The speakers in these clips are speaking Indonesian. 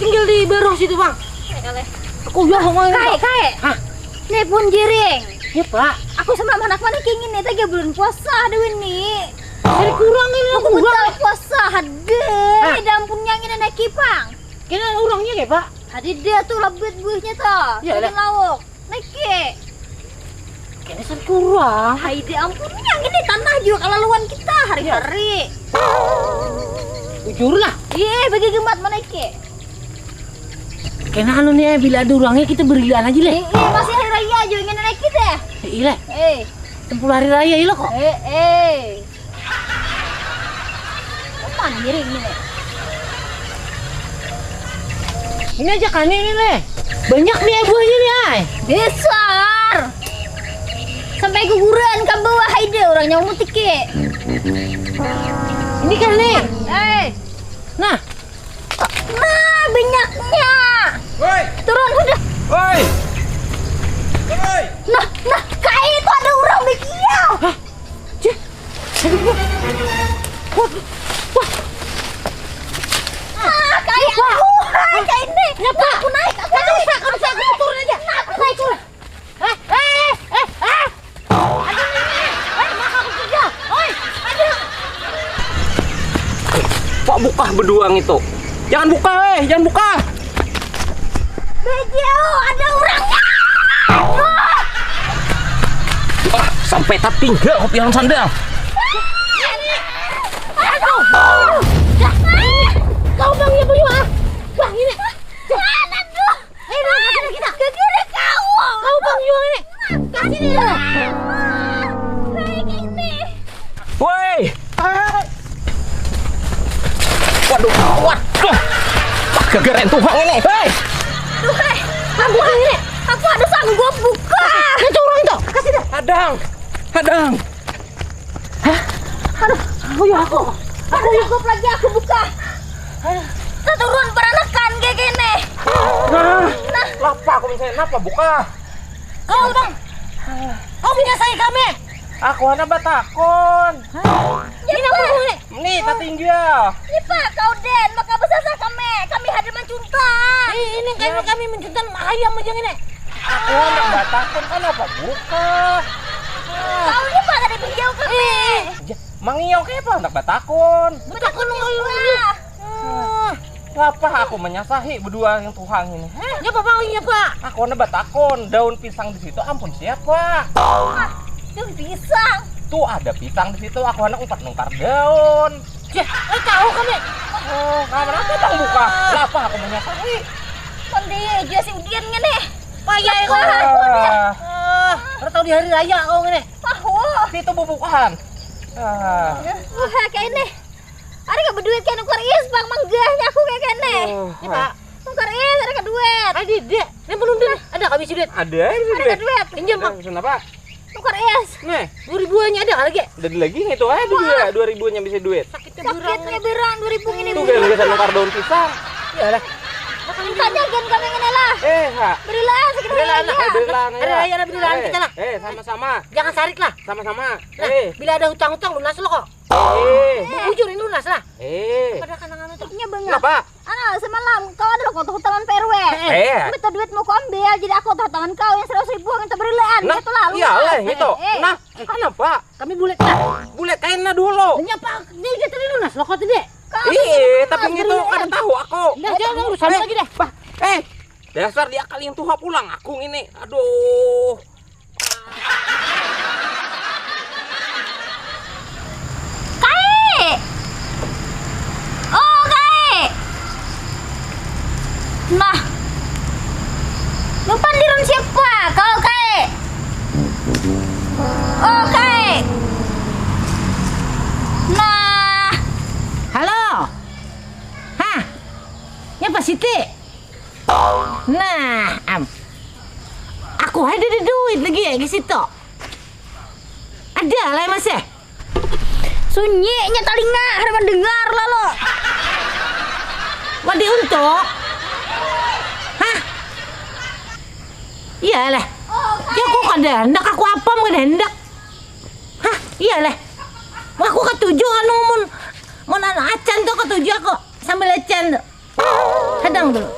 Tinggal di Beros itu bang. Aku ya ngomongin Kae. Nih pun jiring. Ya pak. Aku sama anak mana kingin nih tadi bulan puasa dewe nih. Jadi kurang ini Aku betul puasa hadir. Ini dampunnya ini naik kipang. Kena orangnya ya pak. Hadir dia tuh lebet buahnya tuh. Ya, Jadi lauk. Naik ke. Kena san kurang. Hai deh ampunnya ini tanah juga kelaluan kita hari-hari. Jujur lah. Iya bagi gemat mana ke. Kena anu nih bila ada orangnya kita berilan aja leh. Masih hari raya aja ingin naik kita. Iya. Tempul hari raya iya kok. Apaan jiring ini? Ini aja kan ini leh. Banyak nih buahnya nih ay. Besar. Sampai kuburan ke bawah haide orang nyamuk tike. Ini kan nih. Nah, banyaknya. Woi, Turun udah. woi, woi. Nah, kayak itu ada orang bekiau. Hah? Kayak aku. Kayak ini. Aku naik. Aku turun aja. Aku naik turun. Aduh nih. Maka aku kerja. Oi, aduh. Pak buka beduang itu. Jangan buka, jangan buka. Bekiau, ada orangnya. Sampai tak tinggal kopi yang sandal. Kau bang ya beli ah. Bang ini. Aduh. Kita. Ke kiri kau. Kau bang jual ini. Kasih dia. Kayak gini. Woi. Waduh. Kegeren tuhang ini. Hei. Duh, aku ini. Aku ada sanggup buka. Itu orang itu. Kasih dia. Hadang. Aduh. Aku. Aku sanggup lagi aku buka. Turun peranakan kayak gini. Nah. Lapa aku misalnya napa buka. Kau bang. Kau menyasai kami. Aku anak batakon. Ini apa ini? Nih tak tinggal. Ini Pak, kau Den, maka besar kami. Kami hadir mencuntan. Ini kami mencintai ayam aja ini. Aku anak batakon kan apa buka. Kau ini Pak tadi pinjau kami. Mangiau kayak apa anak batakon. Batakon Apa aku menyasahi berdua yang tuhang ini? Ya pak, iya pak. Aku anak batakon, daun pisang di situ ampun siapa? Itu pisang. Tuh ada pisang di situ, aku anak nungkar daun. Ya, tahu kami. Oh, kenapa bang buka? Kenapa aku menyasahi? Kondi aja si Udian nih. Payah kau. Tahu di hari raya kau ini. Tahu. Itu bubukan. Wah, kayak ini. Ada gak berduit kayak nukar is bang manggahnya aku kayak gini. Ini pak. Nukar is ada ke duit. Ada dia. Ini belum dia. Ada kami duit. Ada Ada duit. Pinjam pak. Kenapa? Nukar is. Nih, 2.000-nya ada lagi. dan lagi itu aja dia 2.000-nya bisa duit. Sakitnya Sakitnya berang 2.000 ini. Tuh gak bisa nukar daun pisang. Ya lah. Makanya gen kami ini lah. Ha. Berilah sekitar Berilah, aja. Berilah, Ada raya ada berilaan kita lah. Sama-sama. Jangan sarik lah. Sama-sama. Nah, bila ada hutang-hutang lunas lo kok. Bujur ini lunas lah. Pada kanangan itu. Nya bengap. Kenapa? Semalam kau ada kau hutangan PRW. Minta duit mau kau ambil, jadi aku tangan kau yang 100.000 minta berilaan. Nah, Itu lalu. iyalah itu. Nah, kenapa? Kami bulet lah. Bulet kainnya dulu. Ini apa? Ini udah tadi lunas lo kok tadi. Tapi itu kan tahu aku. Udah jangan urusan lagi deh. Dasar dia kalian tuh pulang aku ini. Aduh. Kae. Oh, kae. Nah. Lupa dirun siapa? Kau kae. Oh, kae. Nah. Halo. Hah? Ya Pak Siti. Nah, Aku ada duit lagi ya di situ. Ada lah Mas ya. Sunyinya telinga, ada mendengar lah lo. Wadi untuk. Hah? Iyalah. Ya aku kada hendak aku apa mau hendak. Hah? Iyalah. Aku ketujuh anu mun acan tuh ketujuh aku sambil acan tuh. Hadang dulu.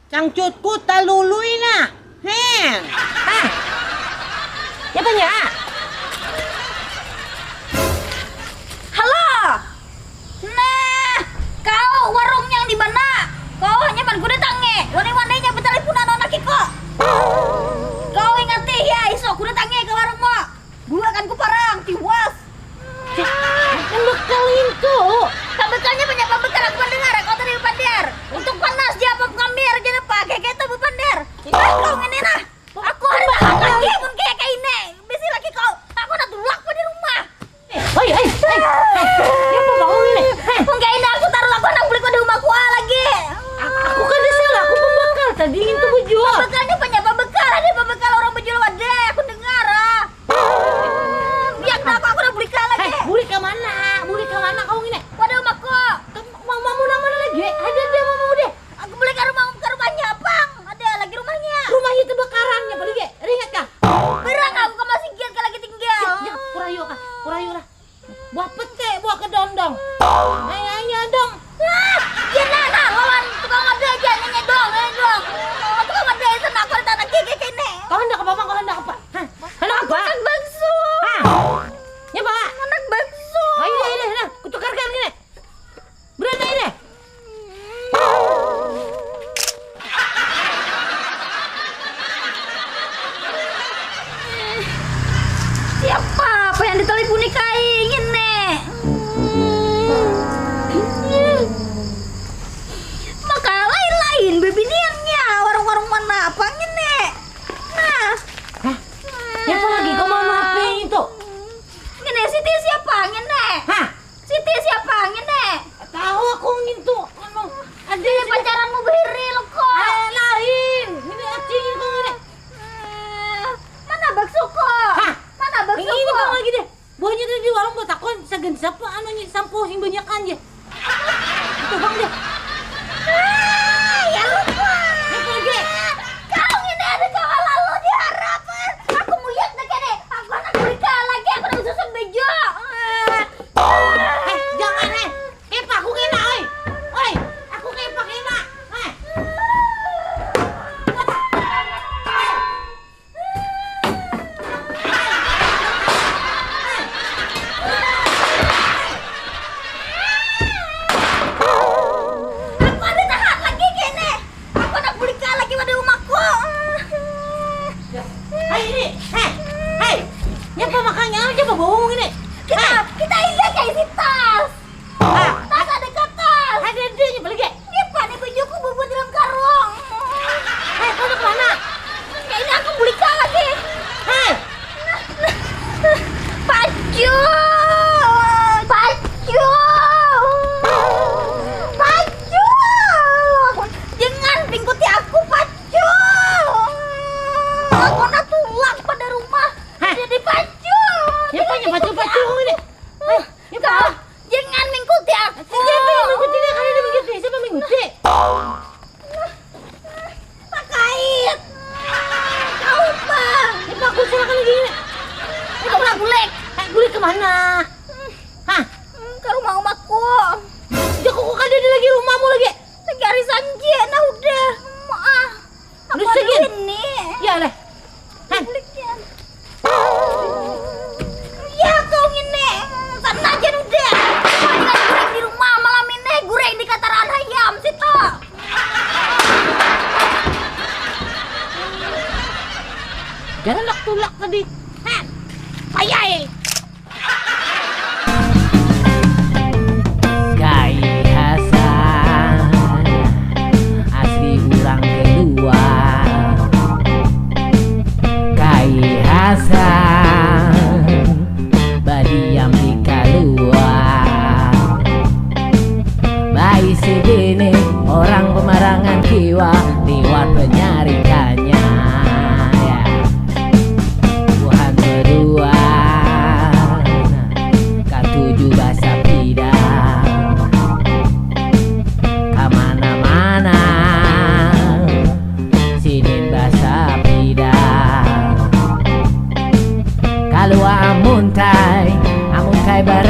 Cangcutku talului na. Hen. Hah? Ya banyak. Halo. Nah, kau warung yang di mana? Kau hanya ban kuda tange. Wani-waninya beteleponan anak kiko. Kau ingati ya, iso kuda tange ke warungmu. Gua akan kuparang, tiwas. Yang bekalin tuh. Bekalnya banyak bekal aku mendengar. Kau tadi pandar. Untuk panas dia apa ngambil jangan pakai kita pandar. Kau ini nah. Aku ada lagi pun kayak ini. Bisi lagi kau. Aku udah tulak di rumah. Hei. Ya apa mau ini? Enggak ini aku taruh lagu anak beli di rumahku lagi. Aku kan salah, aku pembekal tadi itu berjual. Bekalnya banyak bekal. Ada bekal orang berjual wadah. Aku dengar ah. Ya kenapa aku udah beli lagi? Buli ke mana? Buli ke mana kau ini? Wadah rumahku. Mamamu nama lagi? Ada dia mamamu deh. Aku beli ke rumahnya bang. Ada lagi rumahnya. Rumahnya kebakarannya, pergi ke? Ingat kah? Berang aku ke masih giat lagi tinggal. Ya, purayo lah. Buah pete, buah kedondong. Ayo dong. Ya nah, lawan tukang ada aja nyanyi dong. Tukang ada itu nak aku datang gigi ini. Kau hendak apa? Hah? Hendak apa? Anak bakso. Hah? Ya, Pak. Anak bakso. Ini. Kutukarkan ini. Berada ini. Siapa? Apa yang diteleponi kain ini? Maka lain bebiniannya warung-warung mana apa ini? Nah. Hah? Ya apa lagi kau mau HP itu? Ini Siti siapa ini? Hah? Siti siapa ini? Tahu aku gitu. Ada Ini pacaranmu beri lo kok. lain. Ini acing itu ini. Mana bakso kok? Hah? Mana bakso Ini kok? bang lagi deh. Buahnya tadi di warung buat takon segan siapa anunya sampo sing banyak aja. Itu bang deh. Ya lupa. Apa lagi? Kau ini ada kawan lalu diharap. Aku mau lihat lagi nih. Aku anak mereka lagi. Aku udah susun bejo. Jangan kepa aku kena oi. Aku kepa kena. Aku ada tahan lagi gini. Aku anak mereka lagi pada rumahku. Ini. Hei. Nyapa makannya aja bohong ini. Kita indah kayak si tas. Tas ada ke tas. Ada dia nyapa lagi. Ini pak nih bajuku bubut dalam karung. Kau udah kemana? Kayak ini aku beli lagi. Hei. Baju. Jangan pingkuti aku baju. Aku nak tulang pada rumah. Jadi baju. Nyapa baju ini. Kau jangan mengikuti aku. Siapa yang mengikuti dia? Kalian yang mengikuti? Siapa yang mengikuti? Terkait. Kau bang. Nyapa aku silakan lagi ini. Aku nak gulek. Gulai kemana? Hah? Ke rumah omakku. Ya kok ada di lagi rumahmu lagi? Lagi hari sanji. Nah udah. Maaf. Aku Udah ada sekian? ini. Ya lah. Hah? Belikan. Ya kau ini. Sana aja udah. Kau tinggal gureng di rumah malam ini. Gureng di kataran ayam situ. Jangan tulak tadi. Hah? Payai. Kai Hasan asli urang kedua. Kai Hasan badiam di kaluar. Bayi segini orang pemarangan kiwa liwat penyarikannya ya. bye